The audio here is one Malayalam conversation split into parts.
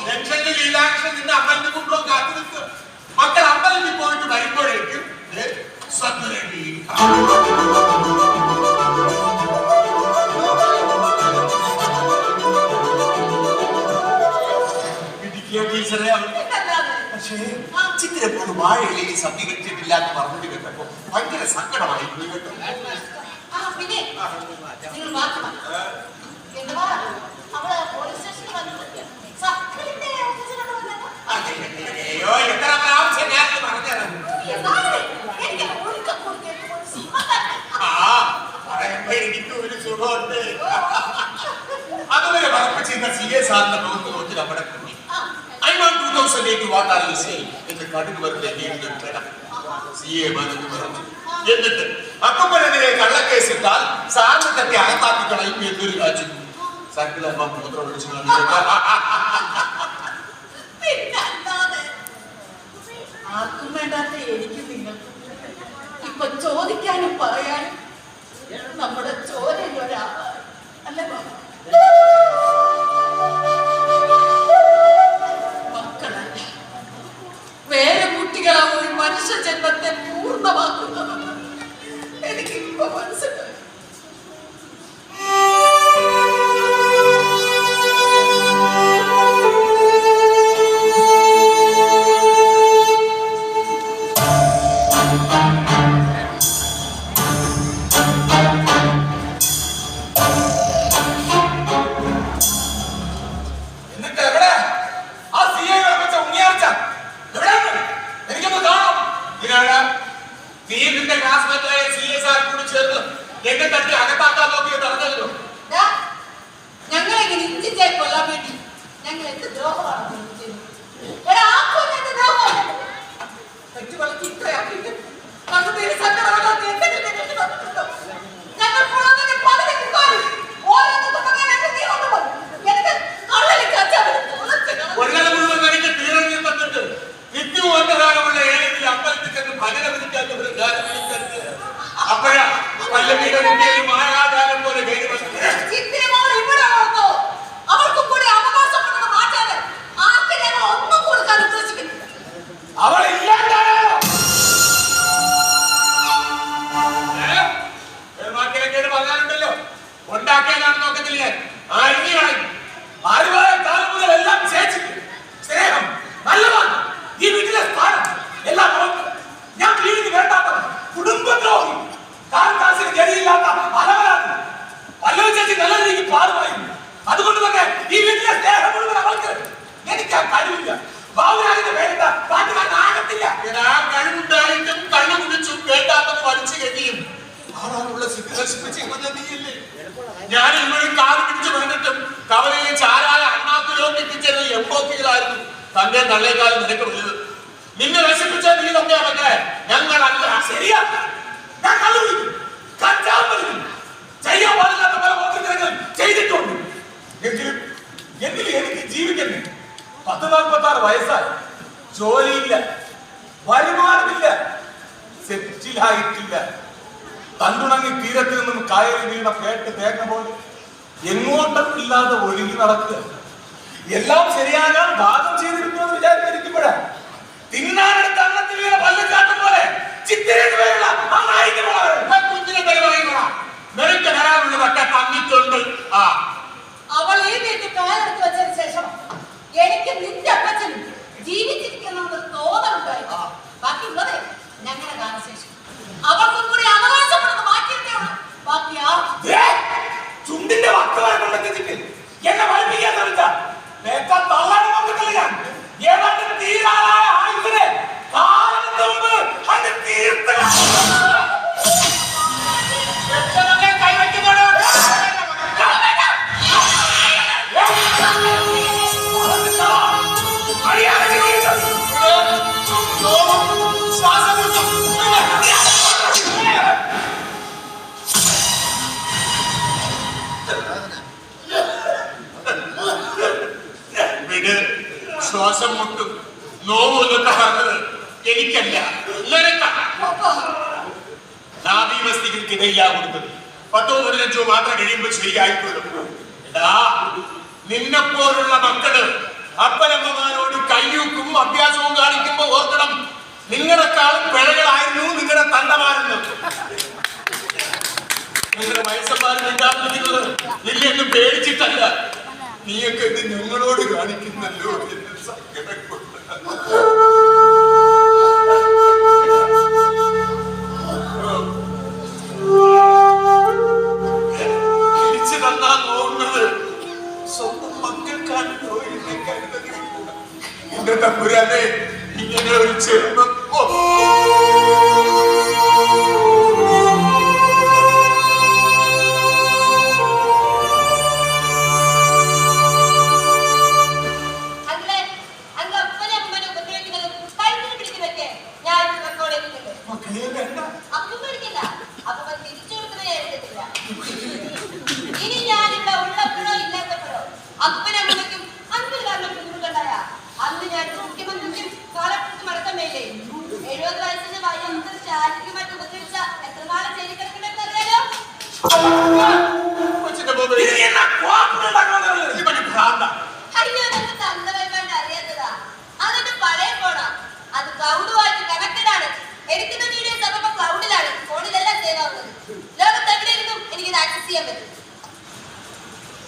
ജംഗ്ഷനിൽ ലീലാകൃഷ്ണൻ നിന്റെ അമ്പലത്തിൽ കൊണ്ടുപോയി കാത്തു നിൽക്കും. മക്കൾ അമ്പലത്തിൽ പോയിട്ട് വരുമ്പോഴേക്കും ടീച്ചറെ പക്ഷേ ചിത്രപ്പോഴും വാഴയിലേക്ക് സമീകരിച്ചിട്ടില്ല എന്ന് പറഞ്ഞിട്ട് കേട്ടപ്പോ ഭയങ്കര സങ്കടമായി പോയി കേട്ടോ. അയ്യോ എത്ര പ്രാവശ്യം ഞാൻ പറഞ്ഞത് എനിക്ക് ഒരു സുഖമുണ്ട്. അതുവരെ വർക്ക് ചെയ്യുന്ന CA സാറിന്റെ മുഖത്ത് നോക്കി നമ്മുടെ കുഞ്ഞി I want 2008 what are you saying എന്ന് കടുക് വെറുതെ CA പറഞ്ഞു. എന്നിട്ട് അപ്പനെതിരെ കള്ളക്കേസ് ഇട്ടാൽ സാറിന് തട്ടി അകത്താക്കി കളയും എന്നൊരു കാര്യം സർക്കിളർ മൂത്രം ഒഴിച്ചു. ആർക്കും വേണ്ടാത്ത എനിക്ക് നിങ്ങൾക്ക് ഇപ്പൊ ചോദിക്കാനും പറയാനും നമ്മുടെ ചോരയിൽ ഒരാളാണ് അല്ലേ മക്കളല്ല വേറെ കുട്ടികളാ ഒരു മനുഷ്യ ജന്മത്തെ പൂർണ്ണമാക്കുന്നതെന്ന് എനിക്കിപ്പോ മനസ്സിലായി. അതുകൊണ്ട് തന്നെ ഈ വീട്ടിലെ സ്നേഹം മുഴുവൻ അവൾക്ക് എനിക്ക് കഴിവില്ല. ബാബുരാജിന്റെ വേണ്ട പാട്ടുകാരനാകത്തില്ല. കഴിവുണ്ടായിട്ടും കണ്ണു കുടിച്ചും വേണ്ടാത്തത് വലിച്ചു കെട്ടിയും ആളാനുള്ള സിദ്ധി നശിപ്പിച്ച് നീയല്ലേ. ഞാൻ ഇവരും കാല് പിടിച്ചു വന്നിട്ടും കവലയിൽ ചാരായ അണ്ണാക്കുലോ എത്തിച്ചത് എംബോക്കികളായിരുന്നു. തന്റെ തള്ളേക്കാലം നിനക്ക് വലുത്. നിന്നെ നശിപ്പിച്ച നീ തന്നെയാ മക്കളെ, ഞങ്ങളല്ല. ശരിയാ, ഞാൻ കള്ളു കുടിക്കും, കഞ്ചാവ് വലിക്കും, ചെയ്യാൻ പാടില്ലാത്ത പല ഓർത്തിരങ്ങൾ ചെയ്തിട്ടുണ്ട്. എങ്കിലും എനിക്ക് ജീവിക്കണ്ടേ? 46 വയസ്സായി, ജോലിയില്ല, വരുമാനമില്ല, സെറ്റിലായിട്ടില്ല. തണ്ടുണങ്ങി തീരത്തിൽ നിന്നും കായലിൽ വീണ കേട്ട് തേങ്ങ പോലെ എങ്ങോട്ടൊന്നില്ലാതെ ഒഴുകി നടക്കുക. എല്ലാം ശരിയാകാൻ ഭാഗം ചെയ്തിരുന്നു എന്ന് വിചാരിച്ചിരിക്കുമ്പോഴാ തിന്നാനെടുത്ത് അന്നത്തിൽ വീണ പല്ലക്കാട്ടും പോലെ കുഞ്ഞിനെ നിനക്ക് തരാനുള്ളതൊക്കെ തന്നിട്ടുണ്ട്. അവൾ ഈ വീട്ടിൽ കാലെടുത്ത് വെച്ചതിന് ശേഷം എനിക്ക് നിന്റെ അപ്പച്ചനും ജീവിച്ചിരിക്കുന്ന തോന്നലുണ്ടായി. ബാക്കിയുള്ളത് ഞങ്ങളുടെ കാലശേഷം അവർക്കും കൂടി അവകാശപ്പെടുന്ന മാറ്റിയിട്ടേ ഉള്ളൂ. ബാക്കി ചുണ്ടിന്റെ വക്കവാറുണ്ടെങ്കിൽ എന്നെ പഠിപ്പിക്കാൻ ശ്രമിച്ച തള്ളാനും നോക്കത്തില്ല. ഞാൻ ഏതാണ്ട് തീരാറായ ആയുസിനെ കാലത്തിന് മുമ്പ് അത് തീർത്ത കൈവയ്ക്കുന്നോട് ശ്വാസം മുട്ടും നോവും എന്നൊക്കെ പറഞ്ഞത് എനിക്കല്ല, നാഭീവസ്തികൾക്കിടയിലാ കൊടുത്തത്. 10-15 മാത്രം കഴിയുമ്പോൾ ശരിയായിക്കൊള്ളും. നിന്നെപ്പോലുള്ള മക്കള് അപ്പനമ്മമാരോട് കയ്യൂക്കും അഭ്യാസവും കാണിക്കുമ്പോ ഓർക്കണം, നിങ്ങളെക്കാളും പിഴകളായിരുന്നു നിങ്ങളുടെ തണ്ടമാരെന്ന്. നിങ്ങളുടെ വയസ്സന്മാരും ഉണ്ടാകുന്നത് നിന്നെയൊന്നും പേടിച്ചിട്ടല്ല, നീയൊക്കെ ഇത് ഞങ്ങളോട് കാണിക്കുന്നല്ലോ എന്ന് സങ്കടം. തിരിച്ചു തന്നാ നോക്കുന്നത് സ്വന്തം മക്കൾക്കാണല്ലോ എന്നെ കരുതലില്ല. എന്റെ തമ്പുരാനെ, ഇങ്ങനെ ഒരു ചെറുപ്പം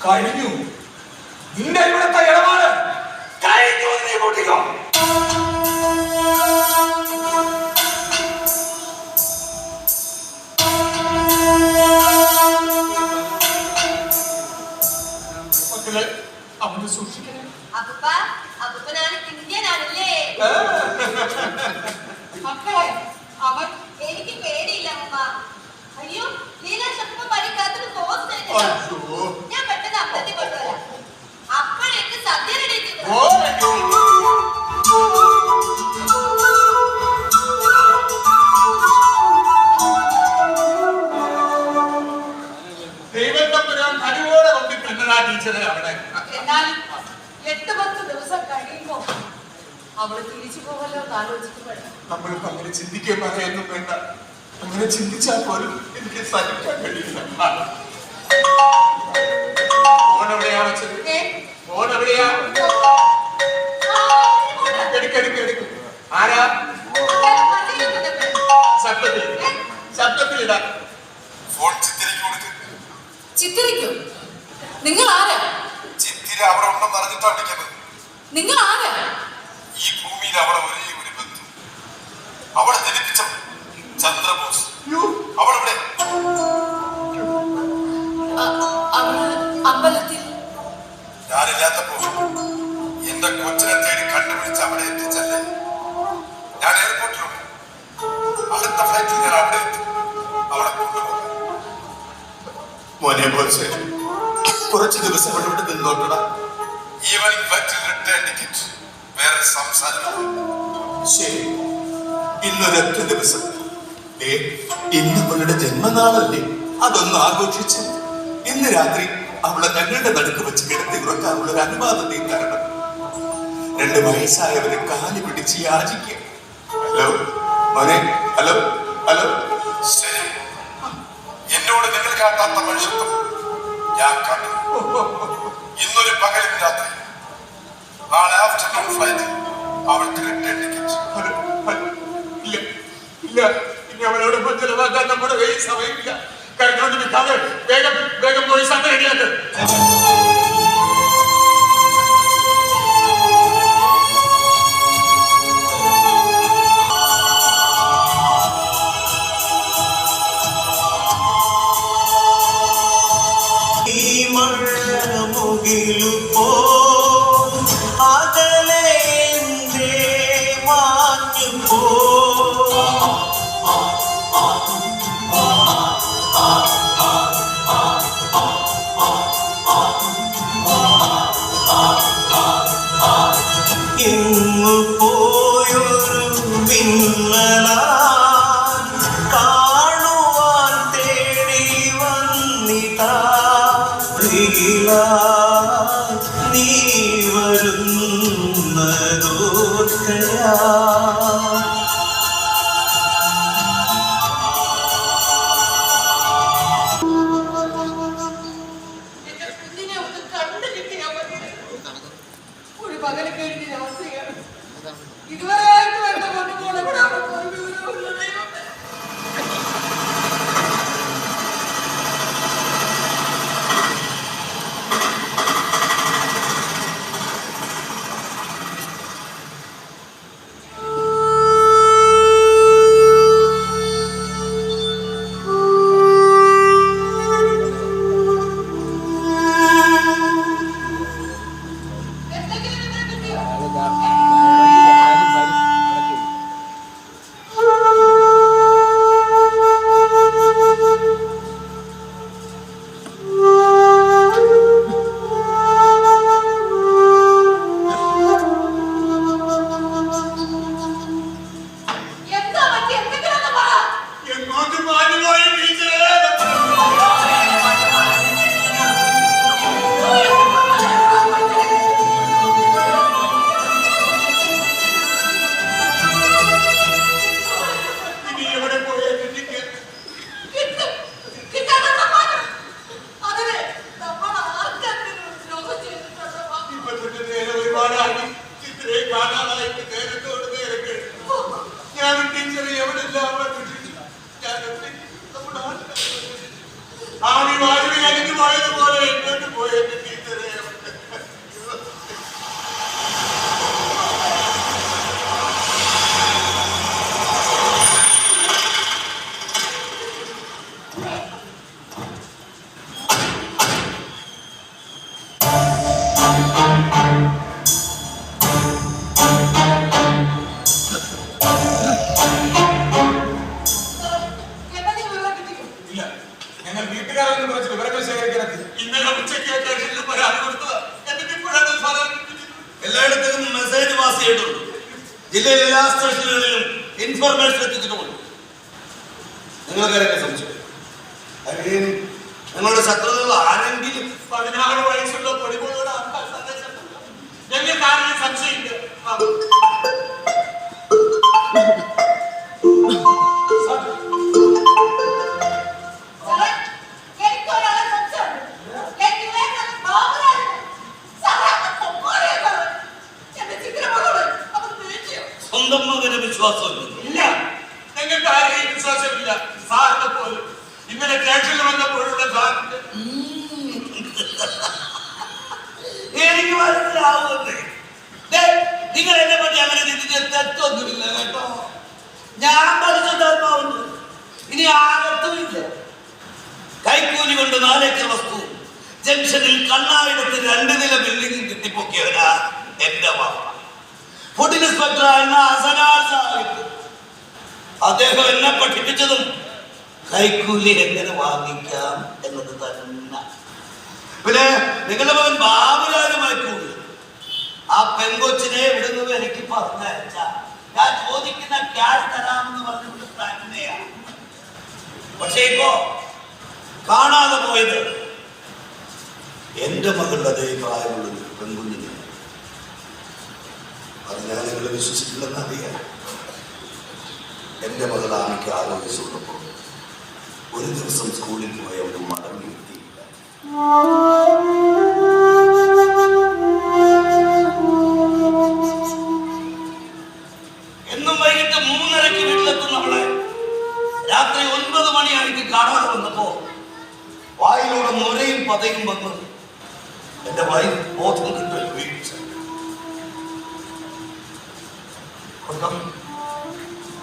കഴിഞ്ഞു. നിന്റെ ഇവിടുത്തെ ഇടപാട് കഴിഞ്ഞു. നീ കൂട്ടിക്കോ. മക്കളെ, അവന് സൂക്ഷിക്കണേ. മക്കളെ, അവൻ എനിക്ക് പേടിയില്ല അമ്മ. അയ്യോ, ലീലാശക്തി പഠിക്കാത്തൊരു പോസ്റ്റ് ഞാൻ പെട്ടെന്ന് അമ്പലത്തിൽ കൊണ്ടുവരാം. അപ്പോഴേക്ക് സദ്യ റെഡിയാക്കി. ദൈവത്തമ്പുരാൻ കഴിവോടെ കൊണ്ടിട്ടുള്ളതാ ടീച്ചറെ അവിടെ. എന്നാലും 8-10 ദിവസം കഴിയുമ്പോ അവള് തിരിച്ചു പോകല്ലോ എന്ന് ആലോചിക്കുമ്പോഴേ നമ്മളിപ്പോ അങ്ങനെ ചിന്തിക്കാൻ പറയാനൊന്നും വേണ്ട. അങ്ങനെ ചിന്തിച്ചാൽ പോലും എനിക്ക് സഹിക്കാൻ കഴിയില്ല. ഫോണെവിടെയാ വെച്ചത്? ഫോണെവിടെയാ? എടുക്കെടുക്കെടുക്കും. ആരാ? ശബ്ദത്തിലിടാ. ഫോൺ ചിത്തിരിക്ക് കൊടുക്ക്. ചിത്തിരിക്കും? നിങ്ങൾ ആരാ? ചിത്തിര അവിടെ ഉണ്ടെന്ന് അറിഞ്ഞിട്ടാ വിളിക്കുന്നത്. നിങ്ങൾ ആരാ? ഈ ഭൂമിയിൽ അവിടെ ഒരേ ഒരു ബന്ധു, അവളെ ജനിപ്പിച്ച ചന്ദ്രബോസ്. അവളെവിടെ? അമ്പലത്തിൽ. ഞാനില്ലാത്തപ്പോ എന്റെ കൊച്ചിനെ തേടി കണ്ടുപിടിച്ച് അവിടെ എത്തിച്ചല്ലേ. ഞാൻ എയർപോർട്ടിലുണ്ട്. അടുത്ത ഫ്ലൈറ്റിൽ ഞാൻ അവിടെ എത്തും. അവളെ കൊണ്ടുപോകാം. മോനെ ബോസ്, കുറച്ച് ദിവസം ഇവിടെ നിന്നോട്ടടാ. ഈവനിങ് ഫ്ലൈറ്റിൽ റിട്ടേൺ ടിക്കറ്റ്. വേറെ സംസാരം. ശരി, ഇന്നൊരൊറ്റ ദിവസം. ഇന്ന് അവളുടെ ജന്മനാളല്ലേ, അതൊന്ന് ആഘോഷിച്ച് ഇന്ന് രാത്രി അവളെ ഞങ്ങളുടെ നടുക്ക് വെച്ച് കിടത്തി ഉറക്കാനുള്ള ഒരു അനുവാദം നീ തരണം. 2 വയസ്സായവരെ കാലി പിടിച്ച് യാചിക്കുക. ഹലോ മോനെ, ഹലോ ഹലോ. ശരി, എന്നോട് നിങ്ങൾ കാട്ടാത്ത മനുഷ്യത്വം ഞാൻ കാട്ടും. ഇന്നൊരു പകലും രാത്രി, നാളെ ആഫ്റ്റർനൂൺ ഫ്ലൈറ്റ് അവൾക്ക് റിട്ടേൺ ടിക്കറ്റ്. ഇല്ല ഇല്ല, ഇനി അവളോടൊപ്പം ചെലവാക്കാൻ നമ്മുടെ കയ്യിൽ സമയമില്ല. കരുതോണ്ട് നിൽക്കാതെ വേഗം വേഗം പോയി സദ്യ റെഡിയാക്ക്. നീ വരുന്നതോർക്കയാ കുഞ്ഞിനെ ഒന്ന് കണ്ടു കിട്ടിയാൽ മതി. ഒരു പകല് കഴിഞ്ഞ് രാത്രിയാണ്. ഇതുവരെയായിട്ടും എന്റെ പൊന്നുമോൾ എവിടെയാണ് പോയി വിവരമില്ല ദൈവമേ. എല്ലായിടത്തും മെസ്സേജ് പാസ് ചെയ്തിട്ടുണ്ട്. ജില്ലയിലെ എല്ലാ സ്റ്റേഷനുകളിലും ഇൻഫർമേഷൻ എത്തിച്ചിട്ടുമുണ്ട്. നിങ്ങൾക്കാരൊക്കെ സംശയം? നിങ്ങളുടെ ശത്രുക്കൾ ആരെങ്കിലും 16 വയസ്സുള്ള പൊടിപോളോട് ഞങ്ങൾക്ക് ആരെയും സംശയമില്ല. സ്വന്തം മകന് വിശ്വാസമില്ല. ഇല്ല, ഞങ്ങൾക്ക് ആരെയും വിശ്വാസമില്ല. സാറിനെ പോലും ഇന്നലെ സ്റ്റേഷനിൽ വന്നപ്പോഴുള്ള സാറിന്റെ എനിക്ക് മനസ്സിലാവുന്നേ. നിങ്ങൾ എന്നെ പറ്റി അങ്ങനെ തെറ്റൊന്നുമില്ല കേട്ടോ. ഞാൻ പരിശുദ്ധാത്മാവുണ്ട്. ഇനി ആകത്തുമില്ല. കൈക്കൂലി കൊണ്ട് 4 ഏക്കർ വസ്തു ജംഗ്ഷനിൽ കണ്ണായിടത്ത് 2 നില ബിൽഡിംഗ് കെട്ടിപ്പൊക്കിയവരാ എന്റെ വാപ്പ. ഫുഡ് ഇൻസ്പെക്ടർ ആയിരുന്ന ഹസനാർ സാഹിബ്. അദ്ദേഹം എന്നെ പഠിപ്പിച്ചതും കൈക്കൂലി എങ്ങനെ വാങ്ങിക്കാം എന്നത് തന്നെ. പിന്നെ നിങ്ങളുടെ മകൻ ബാബുരാജുമായി കൂടി ആ പെങ്കൊച്ചിനെ വിടുന്നത് എനിക്ക് പറഞ്ഞയച്ച ഞാൻ ചോദിക്കുന്ന ക്യാഷ് തരാമെന്ന് പറഞ്ഞിട്ട് തന്നെയാണ്. പക്ഷേ ഇപ്പോ കാണാതെ പോയത് എന്റെ മകളുടെ അതേ പ്രായമുള്ളത് പെൺകുഞ്ഞിനെ. അത് ഞാൻ നിങ്ങളെ വിശ്വസിക്കില്ലെന്ന് അറിയാം. എന്റെ മകൾ ആമയ്ക്ക് ആരോഗ്യമുള്ളപ്പോൾ ഒരു ദിവസം സ്കൂളിൽ പോയി അവിടെ മടങ്ങി എത്തിയില്ല. എന്നും വൈകിട്ട് 3:30 വീട്ടിലെത്തുന്നവളെ രാത്രി 9 മണിയായിട്ട് കാണാതെ വന്നപ്പോ വായിലൂടെ മുരയും പതയും വന്ന് എന്റെ വായി ബോധം കിട്ടൽ വീഴ്ച.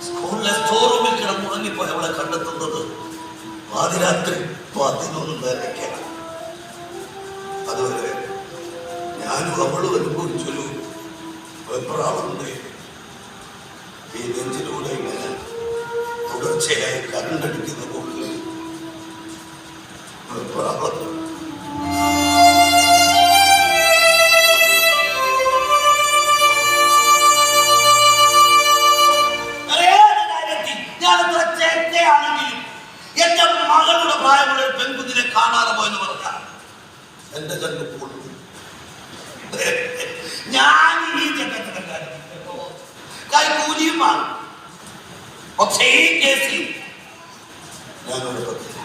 സ്കൂളിലെ സ്റ്റോർ റൂമിൽ കിടന്നുറങ്ങിപ്പോയി അവളെ കണ്ടെത്തുന്നത് പാതിരാത്രി 11:30. അതുവരെ ഞാനും അവളും അനുഭവിച്ചൊരു വെപ്രാളുണ്ട്. ഈ നെഞ്ചിലൂടെ ഇങ്ങനെ തുടർച്ചയായി കരണ്ടടിക്കുന്ന പോലെ വെപ്രാളം. ഞാനത്ര ചേട്ടയാണെങ്കിലും എന്റെ മകളുടെ പ്രായമുള്ള ഒരു പെൺകുഞ്ഞിനെ കാണാതെ പോയെന്ന് പറഞ്ഞാൽ എന്റെ കണ്ടുപോകും. ഞാൻ ഈ ചട്ടത്തിന്റെ കാര്യം കൈക്കൂലിയും വാങ്ങും. പക്ഷേ ഈ കേസിൽ ഞാനൊരു പറ്റില്ല.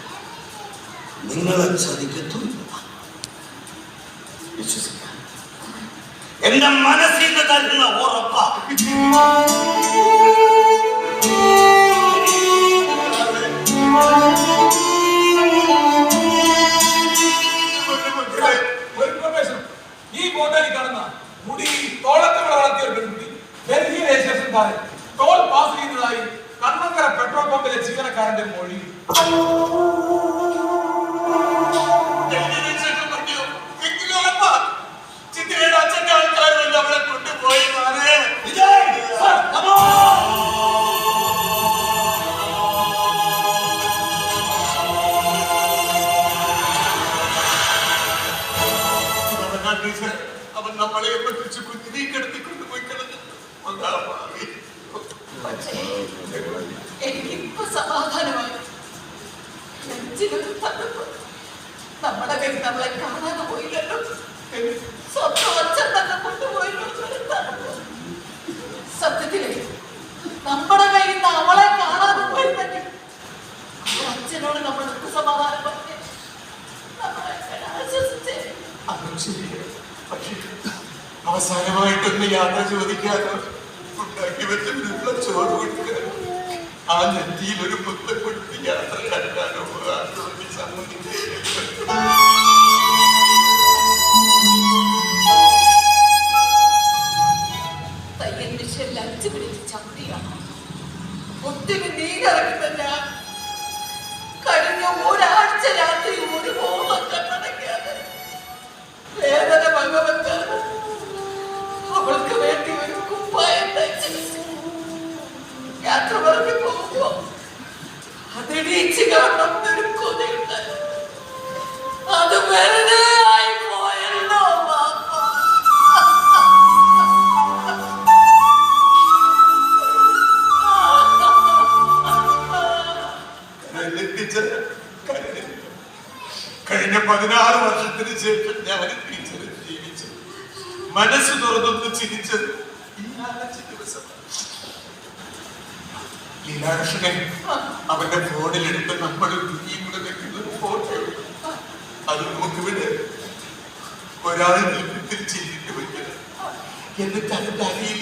നിങ്ങളെ ചതിക്കത്തുമില്ല. വിശ്വസിക്കാം. എന്റെ മനസ്സിൽ നിന്ന് തരുന്ന ഉറപ്പ. ഈ ഫോട്ടോയിൽ കാണുന്ന മുടി തോളത്തോടെ വളർത്തിയ ഒരു പെൺകുട്ടി ഡൽഹി റെയിൽവേ സ്റ്റേഷൻ താഴെ ടോൾ പാസ് ചെയ്യുന്നതായി കണ്ണങ്കര പെട്രോൾ പമ്പിലെ ജീവനക്കാരന്റെ മൊഴി. ചിത്രയുടെ അച്ഛന്റെ ആൾക്കാരും അവളെ കൊണ്ടുപോയി മാറേ. അവൻ നമ്മളെ പറ്റിച്ച് കുഞ്ഞിനെ കിടത്തിക്കൊണ്ട് പോയി കിടന്നു. എനിക്കിപ്പോ സമാധാനമായി. നെഞ്ചിനൊരു തണുപ്പ്. നമ്മുടെ പേര് നമ്മളെ കാണാതെ പോയില്ലല്ലോ. സ്വന്തം അച്ഛൻ തന്നെ കൊണ്ടുപോയല്ലോ. സത്യത്തില് നമ്മുടെ കയ്യിൽ നിന്ന് അവളെ കാണാതെ പോയിരുന്നെങ്കിൽ അച്ഛനോട് നമ്മൾ എന്ത് സമാധാനം പറഞ്ഞ് നമ്മളെ ആശ്വസിച്ചേ. അതും ശരിയാണ്. പക്ഷേ അവസാനമായിട്ടൊന്ന് യാത്ര ചോദിക്കാനോ ഉണ്ടാക്കി വെച്ചതിനുള്ള ചോറ് കൊടുക്കാനോ ആ നെറ്റിയിൽ ഒരു മുത്തം കൊടുത്ത് യാത്ര കണ്ടാനോ തയ്യൽ മിഷനിൽ അഞ്ചു പിടിച്ച് ചവിട്ടിയാണ് ഒത്തിരി നീങ്ങിറങ്ങുന്നില്ല. കഴിഞ്ഞ ഒരാഴ്ച രാത്രി ഒരു ബോധം കണ്ണടയ്ക്കാതെ വേദന ഭഗവത്താണ്. അവൾക്ക് വേണ്ടി ഒരു കുപ്പായം തയ്ച്ചു യാത്ര പറഞ്ഞു പോകുമ്പോ അതിടീച്ച് കാണുന്നൊരു കൊതിയുണ്ട്. അത് വെറുതെ ആയി പോയല്ലോ ബാപ്പ. കഴിഞ്ഞ 16 വർഷത്തിന് ശേഷം ഞാൻ ടീച്ചറിൽ ജീവിച്ചു മനസ്സ് തുറന്നൊന്ന് ചിരിച്ചത് ഈ 5 ദിവസം. ലീലാകൃഷ്ണൻ അവന്റെ ഫോണിലെടുത്ത് നമ്മൾ തുണിയും കൂടെ വെക്കുന്ന ഒരു ഫോട്ടോ അത് നമുക്കിവിടെ ഒരാൾ ചെയ്തിട്ട് വയ്ക്കണം. എന്നിട്ട് അതിന്റെ അടിയിൽ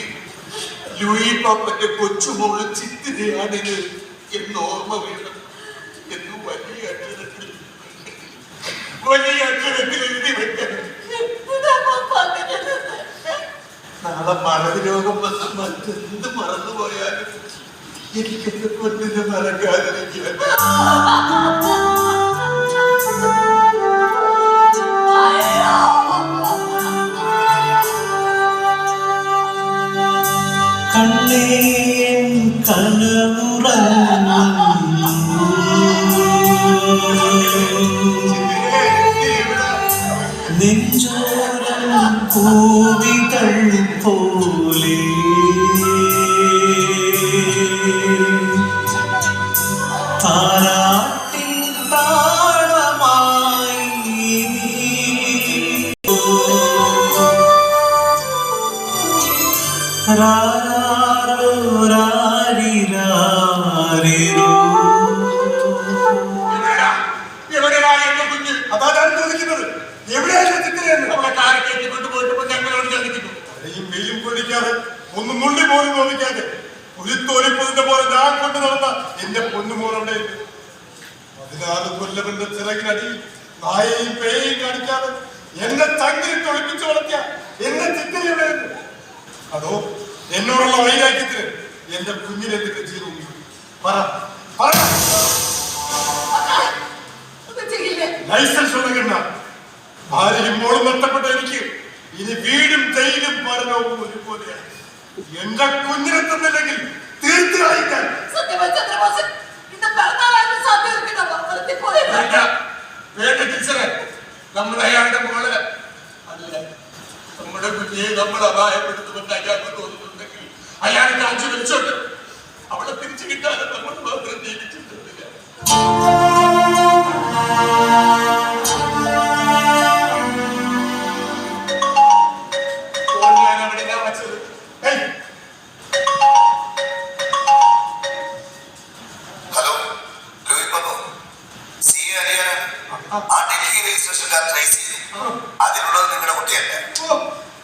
ലൂയി പാപ്പന്റെ കൊച്ചുമോള് ചിത്തിരയാണിത് എന്ന് ഓർമ്മ വേണം എന്ന് വലിയ അക്ഷരത്തിൽ എഴുതി വെക്കണം. നാളെ മറവി രോഗം വന്ന മറ്റെന്ത് മറന്നുപോയാലും എനിക്കെന്റെ പൊന്നിനെ മറക്കാതിരിക്കാൻ. കണ്ണേ നെഞ്ചോരം പൂവികൾ പോലെ താരാട്ടിൻ താളമായി രാരോ രാരിരാരിരോ. അതാ ഞാൻ ചോദിക്കുന്നത്, എവിടെയാണ് ചിത്രയെന്ന്? നമ്മളെ കാരക്കേറ്റി കൊണ്ടുപോയിട്ട് ഞങ്ങളോട് ചോദിക്കുന്നു. ഈ മെയ്യും പൊടിക്കാതെ ഒന്നും നുള്ളി പോലും തോന്നിക്കാതെ ഒരു തോലിപ്പതിന്റെ പോലെ ഞാൻ കൊണ്ട് നടന്ന എന്റെ പൊന്നുമോൾ അവിടെ 14 കൊല്ലവന്റെ ചിറകിനടിയിൽ നായയും പേയും കാണിക്കാതെ എന്നെ ചങ്കിൽ തൊളിപ്പിച്ചു വളർത്തിയ എന്റെ ചിത്രയുടെ അതോ എന്നോടുള്ള വൈരാഗ്യത്തിന് എന്റെ കുഞ്ഞിനെന്തൊക്കെ ചെയ്തു? പറ പറ. ലൈസൻസ് ഉള്ള ഭാര്യയും മോളും നഷ്ടപ്പെട്ട എനിക്ക് ഇനി വീടും ജയിലും മരണവും ഒരുപോലെയാണ്. എന്റെ കുഞ്ഞിനെ തന്നില്ലെങ്കിൽ തീർച്ചയായും നമ്മൾ അയാളുടെ മോള് അല്ല, നമ്മുടെ കുഞ്ഞിനെ നമ്മൾ അപായപ്പെടുത്തുമെന്ന് അയാൾക്ക് തോന്നുന്നുണ്ടെങ്കിൽ അയാൾ കാഴ്ച വിളിച്ചോട്ട് അവളെ തിരിച്ചു കിട്ടാതെ നമ്മൾ മാത്രം ജീവിച്ചിട്ടില്ല. ഹലോ ലൂയി പാപ്പോ, സിയെ അറിയാൻ ആ ഡൽഹി റെയിൽവേ സ്റ്റേഷൻകാർ ട്രേസ് ചെയ്തു. അതിലുള്ളത് നിങ്ങളുടെ കുട്ടിയല്ല.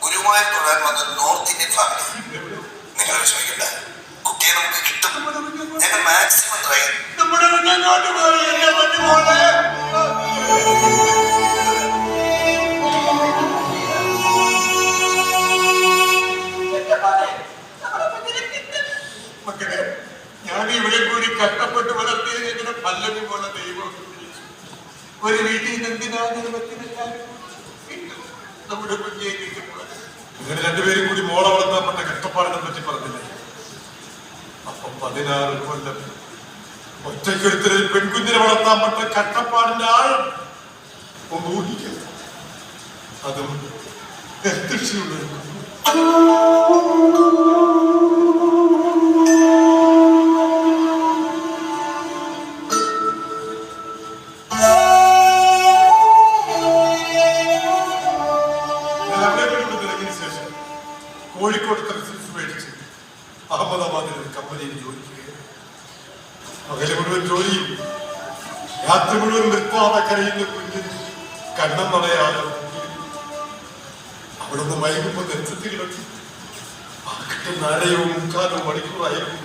ഗുരുവായൂർ ഗുരുവായൂർ തൊഴാൻ വന്ന നോർത്ത് ഇന്ത്യൻ ഫാമിലി. നിങ്ങൾ വിഷമിക്കണ്ട, കുട്ടിയെ നമുക്ക് കിട്ടും. ഞങ്ങൾ മാക്സിമം ട്രൈ ചെയ്യും. നമ്മുടെ മുന്നോട്ട് പോയി എന്നെ പറ്റി പോലെ മക്കളെ, ഞാൻ ഇവിടെ കൂടി കഷ്ടപ്പെട്ട് വളർത്തിയത് എങ്ങനെ പല്ലവി പോലെ ദൈവം ഒരു വീട്ടിൽ നിന്ന് എന്തിനാ നമ്മുടെ കുഞ്ഞിയെ കിട്ടുമ്പോൾ നിങ്ങൾ രണ്ടുപേരും കൂടി മോളെ വളർത്താൻ കഷ്ടപ്പാടിനെ പറ്റി പറഞ്ഞില്ലേ? അപ്പം 16 കൊല്ലം ഒറ്റയ്ക്കെടുത്തൊരു പെൺകുഞ്ഞിനെ വളർത്താൻ പറ്റ കഷ്ടപ്പാടിന്റെ ആഴം ഒന്ന് ഊഹിക്കരുത്. അതും നെൽകൃഷിയുള്ള കോഴിക്കോട് ലൈസൻസ് മേടിച്ച് അഹമ്മദാബാദിൽ ഒരു കമ്പനിയിൽ ജോലിക്കുകയാണ്. പകല് മുഴുവൻ ജോലിയും രാത്രി മുഴുവൻ നിർത്താതെ കരയുന്ന കുഞ്ഞിന് കണ്ണം നടയാതെ അവിടെ നിന്ന് വൈകുമ്പോൾ നെഞ്ചത്ത് കിടക്കും. ആ കിട്ടുന്ന അരയോ മുക്കാലോ മണിക്കൂറായിരുന്നു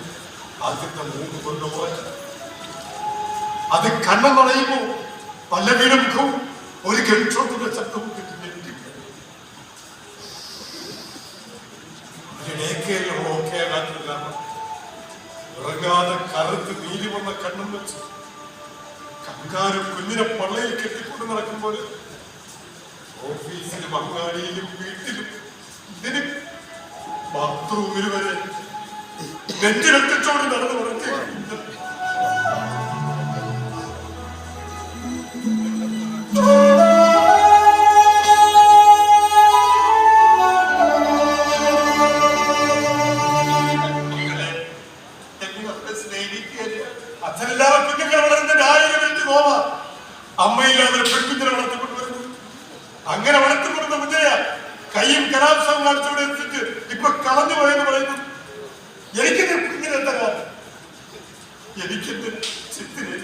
ആദ്യത്തെ 3 കൊല്ലം ഉറക്കം. അത് കണ്ണം നടയുമ്പോ പല്ലവിയുടെ മുഖവും ഒരു ഗൺഷോട്ടിന്റെ ശബ്ദവും കിട്ടുന്നില്ല. ഉറങ്ങാതെ കറുത്ത് നീരി വന്ന കണ്ണും വെച്ച് കങ്കാരും കുഞ്ഞിനെ പള്ളയിൽ കെട്ടിക്കൊണ്ട് നടക്കുമ്പോൾ ഓഫീസിലും അങ്ങാടിയിലും വീട്ടിലും ഇതിന് ബാത്റൂമിൽ വരെ നെഞ്ചിരട്ടിച്ചോട് നടന്നു പറഞ്ഞ് അച്ഛനില്ലാതെ കുഞ്ഞുങ്ങളെ വളർന്നതിന്റെ 1000 മിനിറ്റ് നോവാ. അമ്മയില്ലാതെ പെൺകുഞ്ഞിനെ വളർത്തിക്കൊണ്ടുവരുന്നു. അങ്ങനെ വളർത്തിക്കൊടുത്ത കുഞ്ഞയ കൈയും കലാംശവും കാണിച്ചവിടെ എത്തിച്ച് ഇപ്പൊ കളഞ്ഞു പോയെന്ന് പറയുന്നു. എനിക്കെന്റെ കുഞ്ഞിനെന്താ കാര്യം? എനിക്കെന്റെ ചിത്തിനെ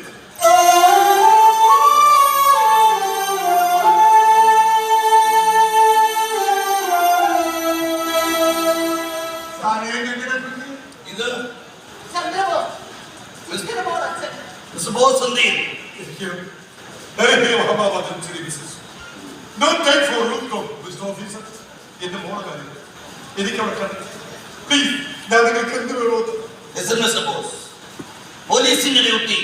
ഇത് ചന്ദ്രബോസ് മിസ്റ്റർ ബോസന്തി. പോലീസിന്റെ ഡ്യൂട്ടി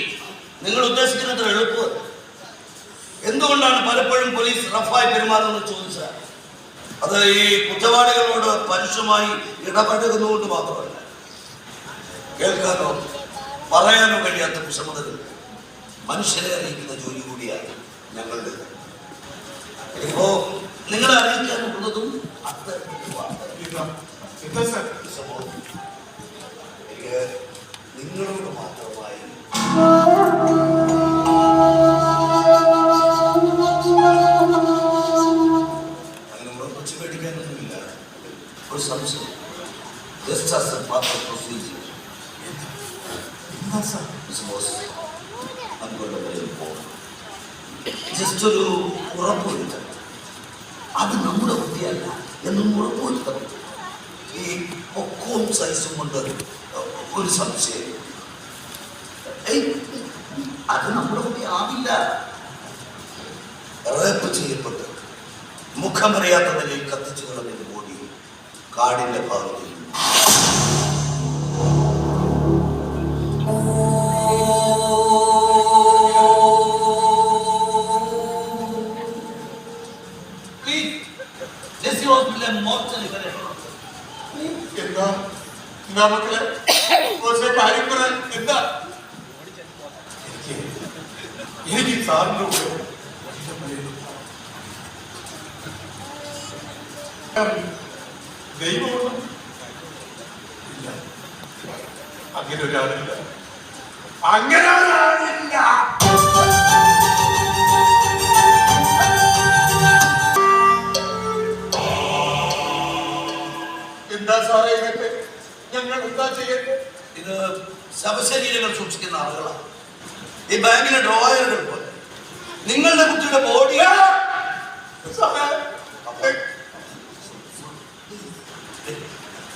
നിങ്ങൾ ഉദ്ദേശിക്കുന്നത് എളുപ്പം. എന്തുകൊണ്ടാണ് പലപ്പോഴും പോലീസ് റഫായി പെരുമാറുന്നത് ചോദിച്ചാൽ അത് ഈ കുറ്റവാളികളോട് പരുഷമായി ഇടപഴകുന്നതുകൊണ്ട് മാത്രമല്ല, കേൾക്കാനോ പറയാനോ കഴിയാത്ത വിഷമതകൾ മനുഷ്യരെ അറിയിക്കുന്ന ജോലി കൂടിയാണ് ഞങ്ങളുടെ. ഇപ്പോ നിങ്ങളെ അറിയിക്കാനുള്ളതും എനിക്ക് നിങ്ങളോട് മാത്രമായി അങ്ങനെ ഉറപ്പിച്ച് മേടിക്കാനൊന്നുമില്ല. ഒരു സംശയം just as A part of procedure. Just ഒരു ഉറപ്പുവരുത്തണം. അത് നമ്മുടെ ബുദ്ധിയല്ല എന്നും ഉറപ്പുവരുത്തണം. ഈ പൊക്കവും സൈസും കൊണ്ട് ഒരു സംശയം, അത് നമ്മുടെ ബുദ്ധി ആവില്ല. റേപ്പ് ചെയ്യപ്പെട്ട് മുഖമറിയാത്ത നിലയിൽ കത്തിച്ചു കളഞ്ഞ ബോഡി കാടിന്റെ ഭാഗത്തിൽ എന്താ മക്കളെ കാര്യം പറയാൻ എന്താ? എനിക്ക് സാറിന്റെ കൂടെ ദൈവമുള്ള ഇല്ല, അങ്ങനെ ഒരാളില്ല, അങ്ങനെ ഒരാളില്ല. എന്താ സാറേ ഇതൊക്കെ? ഞങ്ങൾ എന്താ ചെയ്യേണ്ടത്? ഇത് ശവശരീരങ്ങൾ സൂക്ഷിക്കുന്ന ആളുകളാണ്. ഈ ബാങ്കിലെ ഡ്രോയറുകൾ പോലെ നിങ്ങളുടെ കുട്ടിയുടെ ബോഡി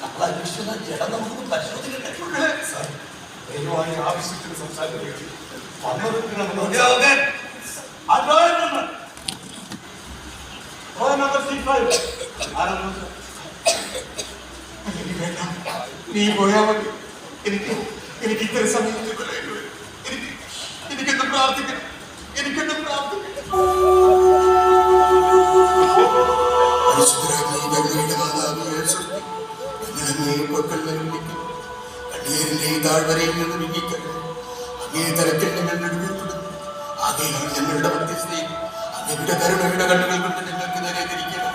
നമ്മൾ അന്വേഷിക്കുന്ന ജഡം നമുക്ക് പരിശോധിക്കട്ടെ. സാർ, ദയവായി ആവശ്യത്തിന് സംസാരിക്കുക. വന്നതിന് ഓക്കേ, ഓക്കേ. ആ ഡ്രോയർ നമ്പർ നമ്പർ C5. ആരാണ്? എനിക്ക് വേണ്ട, നീ പോയാ മതി. എനിക്ക് ഇത്ര സമയത്ത് എനിക്കെന്ന് പ്രാർത്ഥിക്കണം, എനിക്കെന്ന് പ്രാർത്ഥിക്കണം. പരിശുദ്ധരായ ഞങ്ങളുടെ മാതാവേ, യേശുവേ, ഞങ്ങളെ പക്കൽ നിർമ്മിക്കുന്നു. കണ്ണീരിന്റെ താഴ്വരയിൽ നിന്ന് നീങ്ങിക്കരുത്. അങ്ങേ തരത്തിൽ ഞങ്ങൾ നെടുവീർപ്പെടുന്നു. ആകെയാണ് ഞങ്ങളുടെ മധ്യസ്ഥയും അങ്ങയുടെ കരുണയുടെ കണ്ണുകൾ കൊണ്ട് ഞങ്ങൾക്ക് നേരെ തിരിക്കണം.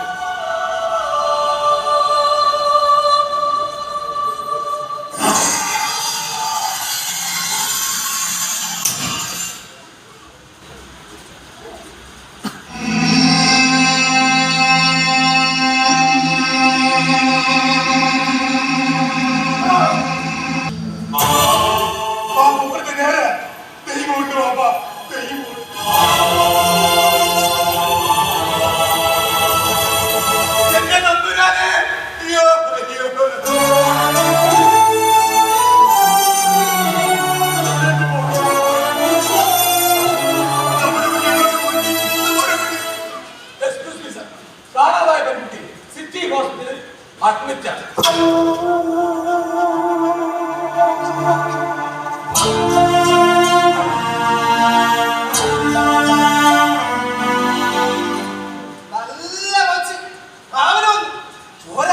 എന്റെ നമ്പുരാനെ, അയ്യോ, അയ്യോ. എക്സ്ക്യൂസ് മീ സർ, കാണാതായ പെൺകുട്ടി സിറ്റി ഹോസ്പിറ്റലിൽ അഡ്മിറ്റ് ആണ്. നല്ല വച്ച് അവനും ചോര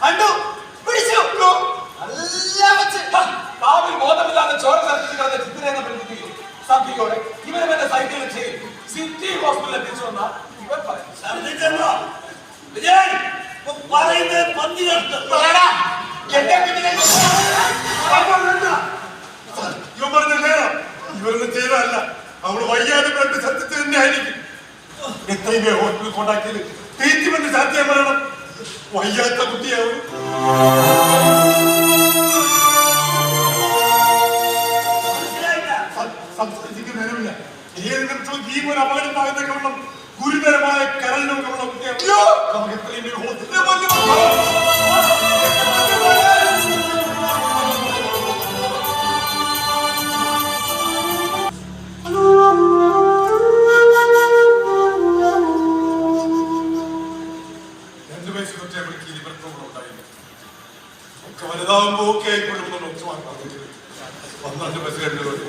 കണ്ടു പിടിച്ചു. നല്ല വച്ച് കാവിൽ ബോധമില്ലാതെ ചോര തരത്തിലുള്ള ചിത്ര എന്ന പെൺകുട്ടി സന്ധിയോടെ ഇവരെ എന്റെ സൈക്കിളിൽ ചെയ്ത് സിറ്റി ഹോസ്പിറ്റലിൽ എത്തിച്ചു വന്ന ഇവർ പറയും. ഛർദ്ദിച്ചല്ലോ. വിജയ്, ഇപ്പൊ പറയുന്നത് പന്തി കേട്ട്. പറയടാ, എന്റെ വീട്ടിലേക്ക് ഇവൻ പറഞ്ഞ നേരം ഇവരൊന്നും ചെയ്തതല്ല. അവള് വയ്യാതെ ബ്ലഡ് സത്യത്തിൽ തന്നെ ആയിരിക്കും. എത്രയും ഹോസ്പിറ്റലിൽ കൊണ്ടാക്കിയത് ട്രീറ്റ്മെന്റ് സാധ്യം പറയണം. വയ്യാത്ത കുട്ടിയാവും. മനസ്സിലായില്ല? സംസാരിക്കുന്ന നേരമില്ല. ഏത് നിമിഷവും ജീവൻ അപകടമാകുന്നൊക്കെ ഉള്ള ഗുരുതരമായ കരൽ രോഗമുള്ള കുട്ടിയാണ്. നമുക്ക് എത്രയും ഹോസ്പിറ്റലിൽ വലുതാവുമ്പോ ഒക്കെ ആയിക്കൊള്ളുമ്പോൾ ഒന്നാണ്ട് ബസ് കണ്ടുകൊണ്ട്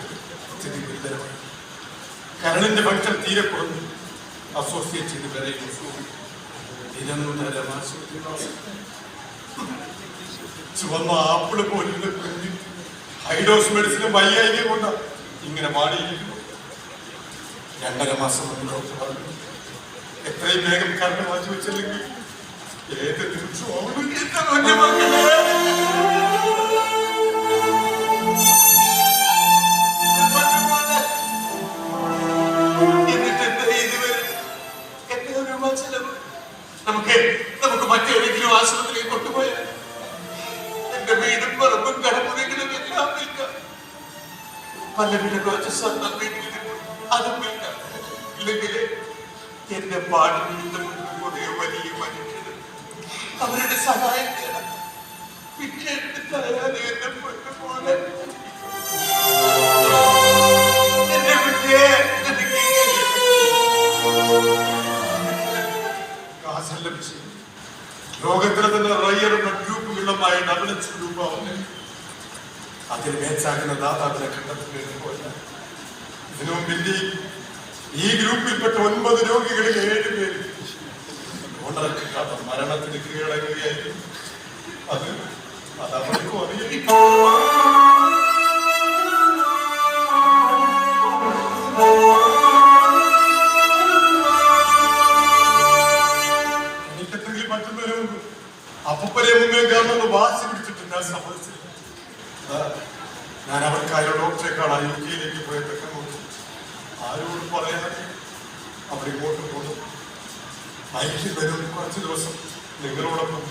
സ്ഥിതി ഗുരുതരമായി. കരളിന്റെ ഫംഗ്ഷൻ തീരെ കുറഞ്ഞു. അസോസിയേറ്റ് ചെയ്ത് വരെ നിരന്തരം ചുവന്ന ആപ്പിള് പോലുള്ള കുഞ്ഞ് ഹൈഡോസ് മെഡിസിനും വയ്യായിക കൊണ്ട് ഇങ്ങനെ മാടിയിരിക്കുന്നു. 2.5 മാസം മുമ്പ് ഡോക്ടർ പറഞ്ഞു, എത്രയും വേഗം കരൾ മാറ്റി വെച്ചില്ലെങ്കിൽ ഏത് നിമിഷവും നമുക്ക് മറ്റെവിടെയെങ്കിലും ആശുപത്രിയിൽ കൊണ്ടുപോയാൽ എന്റെ വീടും പറമ്പും കടമുറികളും എല്ലാം വിൽക്കാം. പലരുടെ കുറച്ച് സ്വന്തം വീട്ടിൽ അതും വിൽക്കാം. ഇല്ലെങ്കിൽ എന്റെ പാടിന്റെ കൂടെ വലിയ മനുഷ്യർ അവരുടെ സഹായം തേടാം. പിന്നെ എന്റെ തലയാതെ എന്നെ പൊന്നുപോലെ എന്റെ കുട്ടിയെ കാശല്ല വിഷയം. ലോകത്തിലെ തന്നെ റയർ ബ്ലഡ് ഗ്രൂപ്പുകളുമായി ഡബിൾഎച്ച് ഗ്രൂപ്പാവുന്നത് അതിന് മേച്ചാക്കുന്ന ദാതാക്കളെ കണ്ടെത്തുന്ന ഇതിനു മുമ്പിന്റെ ഈ ഗ്രൂപ്പിൽപ്പെട്ട 9 രോഗികളിൽ 7 പേര് ഡോണറെ കിട്ടാത്ത മരണത്തിന് കീഴടങ്ങുകയായിരുന്നു. അത് അവർക്കും അറിയാം. എനിക്കെന്തെങ്കിലും പറ്റുന്നതിന് മുമ്പ് അപ്പരെ മുന്നിൽ കാണുന്ന വാശി പിടിച്ചിട്ട് ഞാൻ സമ്മതിച്ചില്ല. ഞാൻ അവർക്കായ ഡോക്ടറെ കാണാൻ UK പോയതൊക്കെ നോക്കി. ആരോടും പറയാതെ അവർ ഇങ്ങോട്ട് പോകും. എനിക്ക് വരും കുറച്ച് ദിവസം നിങ്ങളോടൊപ്പം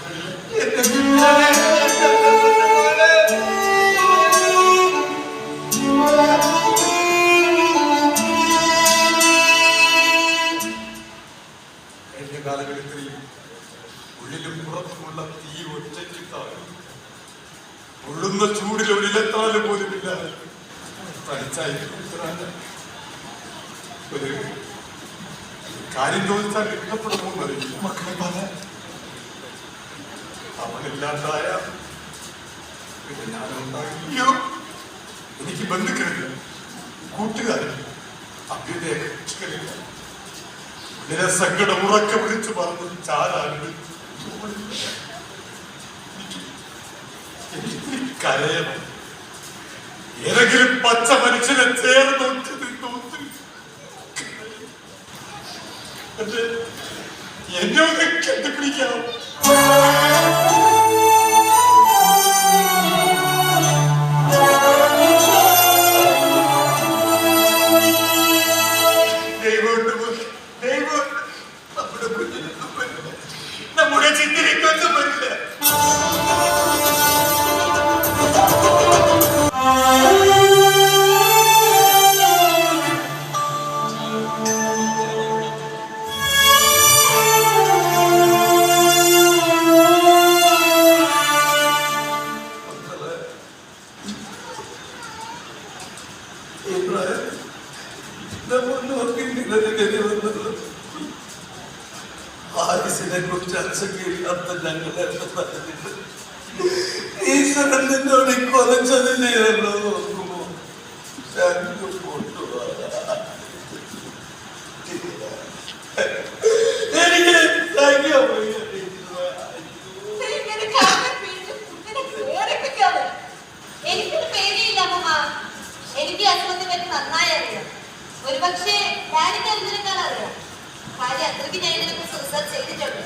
കഴിഞ്ഞ കാലഘട്ടത്തിൽ ഉള്ളിലും പുറത്തും ദിവസമുള്ള തീ ഒറ്റയ്ക്ക് താഴും. ഉള്ളുന്ന ചൂടിൽ ഒരു ഇലത്താല് പോലുമില്ല. ഒരു കാര്യം ചോദിച്ചാൽ ഇഷ്ടപ്പെടുമോ എന്നറിയില്ല. മക്കളെ പറയാൻ അവനില്ലാണ്ടായ പിന്നെ ഞാനുണ്ടാകില്ലയോ. എനിക്ക് ബന്ധുക്കളില്ല, കൂട്ടുകാരില്ല, അഭ്യുദയകളില്ല. ഇതിനെ സങ്കടം ഉറക്കെ വിളിച്ചു പറഞ്ഞു ചാരാണ്ട് കരയണം. ഏതെങ്കിലും പച്ച മനുഷ്യനെ ചേർന്ന് എന്നെ ഒന്ന് കണ്ടുപിടിക്കണം. നമ്മുടെ ചിന്തയിലേക്കൊന്നും വരില്ല. ആരിസിനെ കുറിച്ച് അച്ഛക്കില്ലാത്ത ഞങ്ങളെ ഈശ്വരൻ നിന്നോട് കൊലച്ചത് ചെയ്തല്ലോ നോക്കുമ്പോ എനിക്ക് എനിക്കൊരു പേടിയില്ല അമ്മ. എനിക്ക് അസുഖത്തെ പറ്റി നന്നായി അറിയാം. ഒരു പക്ഷേ ഡാഡിക്ക് അറിഞ്ഞതിനേക്കാൾ അറിയാം. കാര്യം അത്രയ്ക്ക് ഞാൻ ഇതിനെക്കുറിച്ച് റിസർച്ച് ചെയ്തിട്ടുണ്ട്.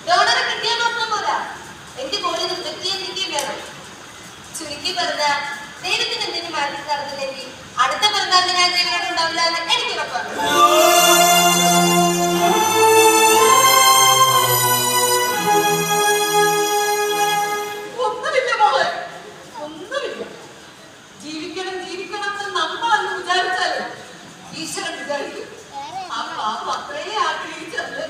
ഡോണറെ കിട്ടിയാൽ മാത്രം പോരാ, എന്റെ ബോഡി നിർത്തിക്കുകയും വേണം. ചുരുക്കി പറഞ്ഞ ദൈവത്തിന് എന്തെങ്കിലും മാറ്റി നടന്നില്ലെങ്കിൽ അടുത്ത പിറന്നാളിന് ഞാൻ ജീവനോട് ഉണ്ടാവില്ല എന്ന് എനിക്ക് ഉറപ്പാണ്. ഒന്നുമില്ല മോളെ, ഒന്നുമില്ല. ജീവിക്കണം ജീവിക്കണം എന്ന് നമ്മളന്ന് വിചാരിച്ചാല് ഈശ്വരൻ വിചാരിക്കും. ആ പാപം അത്രേ ആഗ്രഹിച്ചത്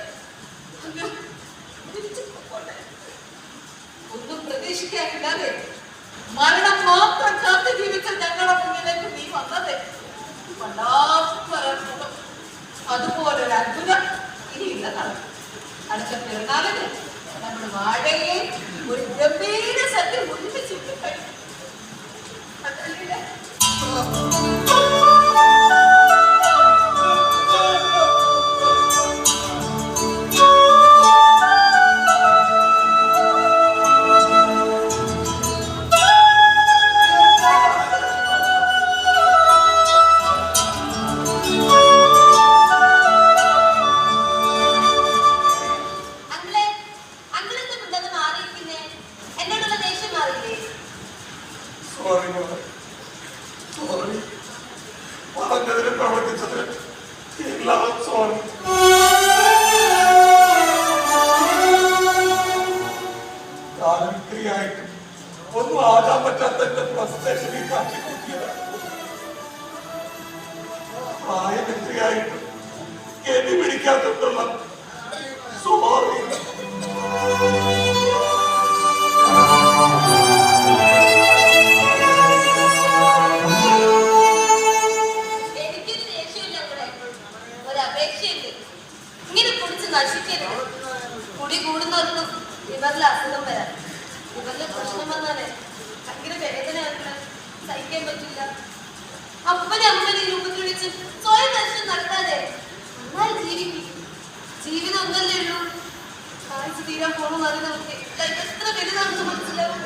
ഒന്നും പ്രതീക്ഷിക്കാനില്ലാതെ മരണം മാത്രം കാത്തു ജീവിച്ച ഞങ്ങളുടെ മുന്നിലേക്ക് നീ വന്നത് വല്ലാത്തൊരത്ഭുതം. അതുപോലൊരു അത്ഭുതം ഇനി ഇല്ലെന്നാണ്. അടുത്ത പിറന്നാളിന് നമ്മുടെ വാഴയെ ഒരു ഗംഭീര സത്യം ഒരുമിച്ചിട്ട് കഴിയും. അതല്ലേ പറഞ്ഞതിന് പ്രവർത്തിച്ചതിന് എല്ലാം സോറി. കാലവിക്രിയായിട്ടും ഒന്നും ആകാൻ പറ്റാത്ത എന്റെ പ്രസ്റ്റേഷനിൽ കാട്ടിക്കൂട്ടിയതാണ്. പ്രായവിക്രിയായിട്ടും എനി പിടിക്കാത്തുള്ള സോറി. നശിക്കരുത്. കുടി കൂടുന്നവർക്കും ഇവരിലെ അസുഖം വരാം. ഇവരിലെ പ്രശ്നം വന്നാലേ ഭയങ്കര വേദനയാണ്, സഹിക്കാൻ പറ്റില്ല. അപ്പനെ അമ്മനെ രൂപത്തിൽ വിളിച്ച് സ്വയം ദർശനം നടത്താതെ നന്നായി ജീവിക്കും. ജീവിതം ഒന്നല്ലേ ഉള്ളൂ. കാഴ്ച തീരാൻ പോകണമെന്ന് അറിയുന്നവർക്ക് എത്ര വലുതാണെന്ന് മനസ്സിലാവും.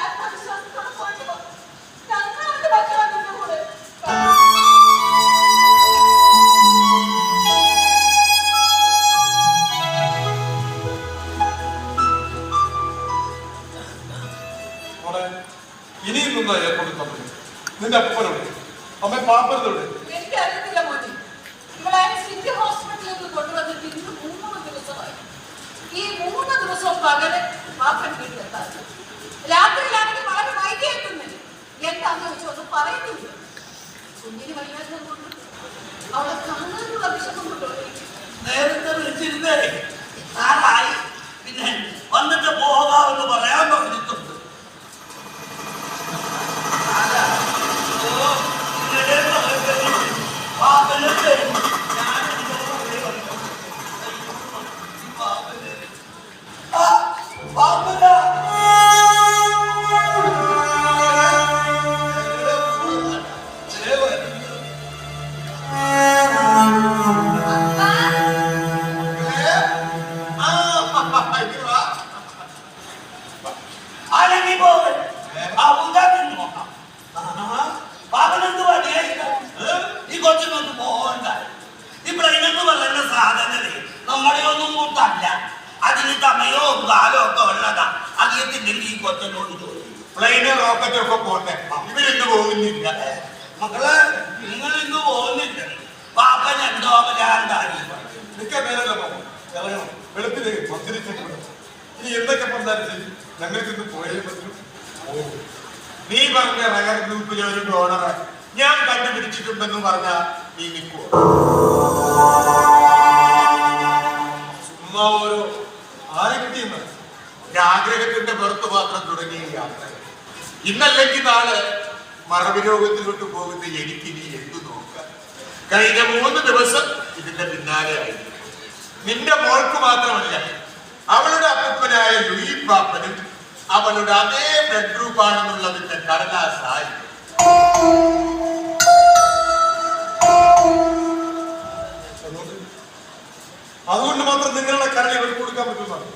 ആത്മവിശ്വാസത്തോടെ പോയിട്ട് ഞങ്ങളുടെ മക്കളാണ് കൂടെ വന്നോളൂ. എനിക്കറിയത്തില്ല മോനെ. ഇവളെ സിറ്റി ഹോസ്പിറ്റലിൽ നിന്ന് കൊണ്ടുവന്നിട്ട് ഇന്ന് 3 ദിവസമായി. ഈ 3 ദിവസവും പകല് പാപ്പൻ വീട്ടിലെത്താറ്. രാത്രിയിലാണെങ്കിൽ വളരെ വൈകി എത്തുന്നത്. എന്താന്ന് വെച്ചൊന്നും പറയുന്നില്ല. കുഞ്ഞിന് വയ്യാത്തത് കൊണ്ട് അവളെ കാണാനുള്ള വിഷമം കൊണ്ടുപോയി. നേരത്തെ വിളിച്ചിരുന്നേ നാളായി, പിന്നെ വന്നിട്ട് പോകാമെന്ന് പറയാൻ പറഞ്ഞിട്ടുണ്ട്. നമ്മുടെ ഒന്നും കൂട്ടല്ല, അതിന് തമയോ കാലോ ഒക്കെ ഉള്ളതാ. അതിന്റെ ഈ കൊച്ചനോട് ചോദിക്കും. പ്ലെയിന് റോക്കറ്റും ഒക്കെ പോട്ടെ, ഇവരിന്ന് പോകുന്നില്ല. മക്കളെ, നിങ്ങൾ ഇന്ന് പോകുന്നില്ല. പാപ്പൻ എന്തോ അവരാണ്ടായി വെളുപ്പില് മന്ത്രിച്ചിട്ടുണ്ട്. ഇനി എന്തൊക്കെ പറഞ്ഞാലും ശരി, ഞങ്ങൾക്ക് ഇന്ന് പോയേ പറ്റും. നീ പറഞ്ഞ റയർ ഗ്രൂപ്പിലെ ഒരു ഡോണറെ ഞാൻ കണ്ടുപിടിച്ചിട്ടുണ്ടെന്ന് പറഞ്ഞാ നീ നിൽക്കുവോ? ചുമ്മാ ഓരോ ആരൊക്കെയെന്ന് ആഗ്രഹത്തിന്റെ പുറത്ത് മാത്രം തുടങ്ങിയ യാത്ര ഇന്നല്ലെങ്കിൽ നാളെ മറവി രോഗത്തിലോട്ട് പോകുന്ന എനിക്കിനി എന്തു നോക്കാം? കഴിഞ്ഞ 3 ദിവസം ഇതിന്റെ പിന്നാലെ ആയിരുന്നു. നിന്റെ മോൾക്ക് മാത്രമല്ല, അവളുടെ അപ്പനായ ലൂയി പാപ്പനും അവളുടെ അതേ ബ്ലഡ് ഗ്രൂപ്പ് ആണെന്നുള്ളതിന്റെ കടലാസായി. അതുകൊണ്ട് മാത്രം നിങ്ങളുടെ കരളി അവർ കൊടുക്കാൻ പറ്റുന്നതാണ്.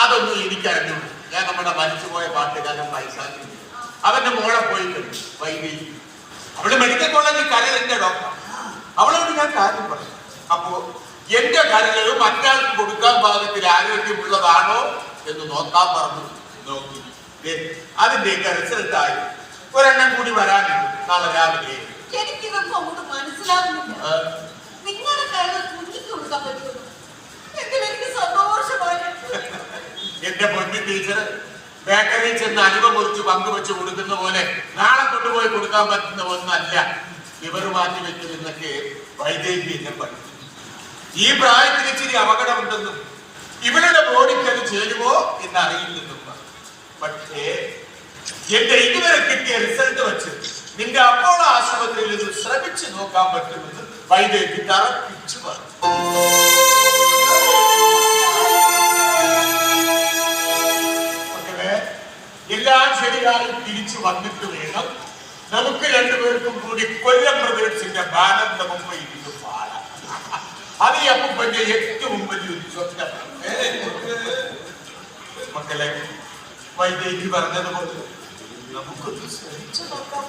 അതൊന്നും എനിക്കറിഞ്ഞു. ഞാൻ നമ്മുടെ മരിച്ചുപോയ പാട്ടുകാരൻ പൈസാക്കി അവന്റെ മോളെ പോയി കഴിഞ്ഞു. വൈകി അവള് മെഡിക്കൽ കോളേജിൽ കരളിന്റെ ഡോക്ടർ. അവളോട് ഞാൻ കാര്യം പറഞ്ഞു. അപ്പോ എന്റെ കരള് മറ്റാൾക്ക് കൊടുക്കാൻ പാകത്തിൽ ആരോഗ്യമുള്ളതാണോ എന്ന് നോക്കാൻ പറഞ്ഞു. നോക്കി അതിന്റെയൊക്കെ റിസൾട്ടായി. ഒരെണ്ണം കൂടി വരാനുണ്ട് നാളെ രാവിലെ. എനിക്കിതൊന്നും അങ്ങോട്ട് മനസ്സിലാവുന്നില്ല. നിങ്ങളുടെ കരള് കുഞ്ഞിക്ക് കൊടുക്കാൻ പറ്റുമോ? എനിക്ക് സന്തോഷമായി. എന്റെ പൊന്നു ടീച്ചർ, ബേക്കറിയിൽ ചെന്ന് അലുവ മുറിച്ച് പങ്കുവെച്ച് കൊടുക്കുന്ന പോലെ നാളെ കൊണ്ടുപോയി കൊടുക്കാൻ പറ്റുന്ന ഒന്നല്ല ലിവർ മാറ്റി വെക്കുന്നതൊക്കെ വൈദ്യുതി എന്നെ പഠിച്ചു. ഈ പ്രായത്തിൽ ഇച്ചിരി അപകടമുണ്ടെന്നും ഇവരുടെ ബോഡിക്ക് അത് ചേരുമോ എന്നറിയില്ലെന്നും. പക്ഷേ എന്റെ ഇതുവരെ കിട്ടിയ റിസൾട്ട് വെച്ച് നിന്റെ അപ്പോളോ ആശുപത്രിയിൽ ഇത് ശ്രമിച്ചു നോക്കാൻ പറ്റുമെന്ന് വൈദ്യുതി തറപ്പിച്ചു പറഞ്ഞു. എല്ലാം ശരിയായി തിരിച്ചു വന്നിട്ട് വേണം നമുക്ക് രണ്ടുപേർക്കും കൂടി കൊല്ലം ബ്രദേഴ്സിന്റെ ബാനറിന്റെ മുമ്പ് ഇരുന്ന് പാടാം. അത് ഈ അപ്പൂപ്പന്റെ ഏറ്റവും വലിയൊരു സ്വപ്നമാണ്. മക്കളെ, വൈദ്യുതി പറഞ്ഞതുപോലെ നമുക്കൊന്ന് ശ്രമിച്ചു നോക്കാം.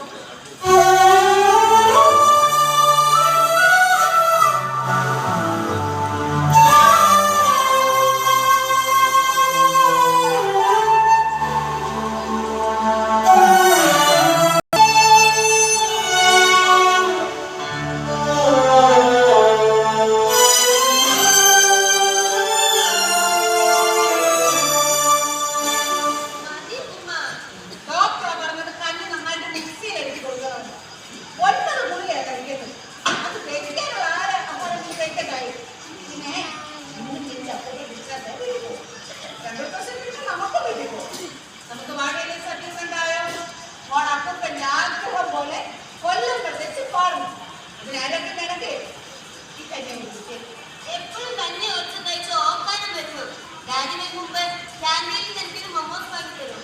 എപ്പോഴും തന്നെ ഒച്ച കഴിച്ച് ഓക്കാനും വരുന്നു. രാജിന് മുമ്പ് ക്യാൻറ്റീനിൽ എന്തിനും മൊമോസ് വാങ്ങി തരും.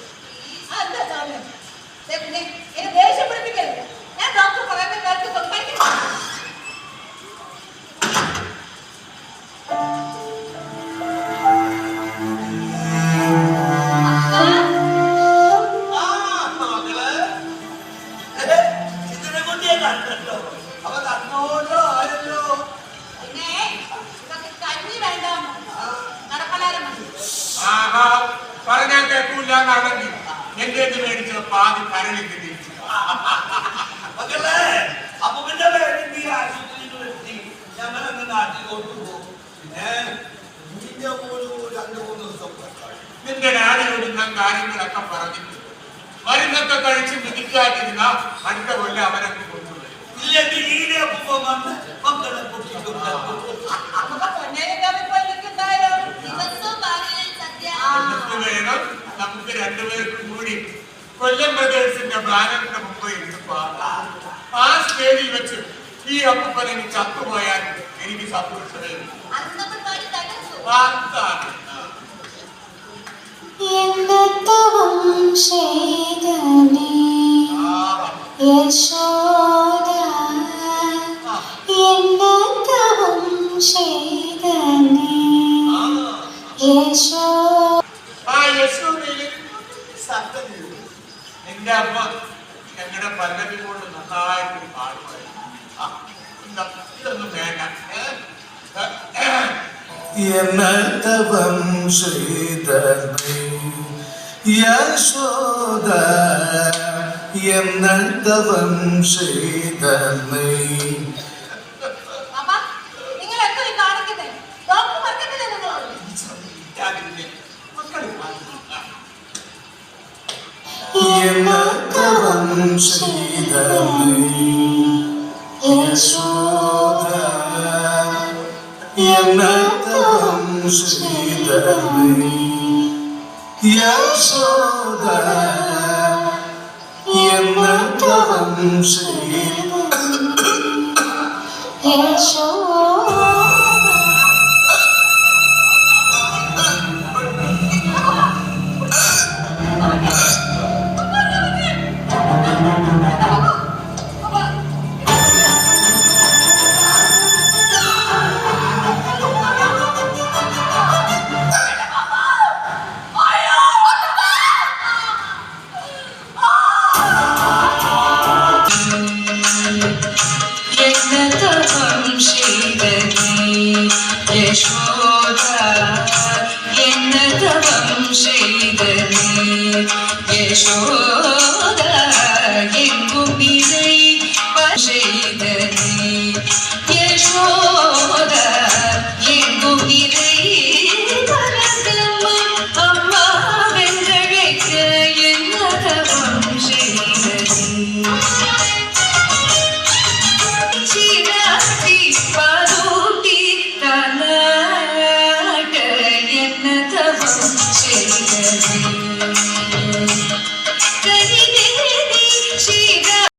ദേഷ്യപ്പെടുപ്പിക്കരുത്. ഞാൻ ഡോക്ടർ പറയുന്ന കാലത്ത് സംസാരിക്കുന്നു. പറഞ്ഞാൽ കേൾക്കൂലെന്നാണെങ്കിൽ എന്റെ മേടിച്ച പാതി കരളിക്ക് തിരിച്ചു. മക്കളെ അപ്പൊ പിന്നെ വേണ്ടി ആശുപത്രിയിൽ വരുത്തി ഞങ്ങളങ്ങ് നാട്ടിലോട്ട് പോകും. പിന്നെ നിന്റെ പോലും 2-3 ദിവസം നിന്റെ ഡാഡിയോട് ഞാൻ കാര്യങ്ങളൊക്കെ പറഞ്ഞിട്ടുണ്ട്. മരുന്നൊക്കെ കഴിച്ച് മിതിക്കാതിരുന്ന അടുത്ത കൊല്ലം അവരൊക്കെ കൊണ്ടുവരും. ഇല്ലെങ്കിൽ ഈടെ അപ്പം വന്ന് മക്കളെ പൊട്ടിക്കൊണ്ടു. നമുക്ക് പൊന്നേനക്കാരെ പള്ളിക്ക് ഉണ്ടായാലോ? ദിവസവും ബാലയിൽ സദ്യ. എന്നിട്ട് വേണം നമുക്ക് രണ്ടുപേർക്കും കൂടി കൊല്ലം ബ്രദേഴ്സിന്റെ ബാനറിന്റെ മുമ്പ് ഇരുന്നപ്പോ ആ സ്റ്റേജിൽ വെച്ച് ഈ അപ്പൂപ്പൻ എനിക്ക് ചത്തുപോയാൽ എനിക്ക് സന്തോഷമേ ഉള്ളൂ. അന്ന് നമ്മൾ പാടി തകർത്തു. വാർത്താണ്. എന്നത്തവം ചെയ്തനേ യശോദ എന്നത്തവം ചെയ്തനേ യശോദ ആ യശോദയില് ശബ്ദം കേട്ടു. എന്റെ അമ്മ ഞങ്ങളുടെ പല്ലവി കൊണ്ട് നന്നായിട്ട് പാടുമായിരുന്നു. ഇതൊന്നും വേണ്ട. എന്നതവം ചെയ്തനേ യശോദ എന്നതവം ചെയ്തനേ. അമ്മ, നിങ്ങൾ എന്തോ ഈ കാണിക്കുന്നേ? ഡോക്ടർ പറഞ്ഞിട്ടില്ലേ നിങ്ങളോട്? മക്കള് എന്നതവം ചെയ്തനേ യശോദ എന്നതവം ചെയ്തനേ യശോദ എന്നതവം ചെയ്തനേ യശോദ യശോദ എന്നതവം ചെയ്തനേ യശോദ എങ്കും ഇதை ചെയ്തനേ യശോദ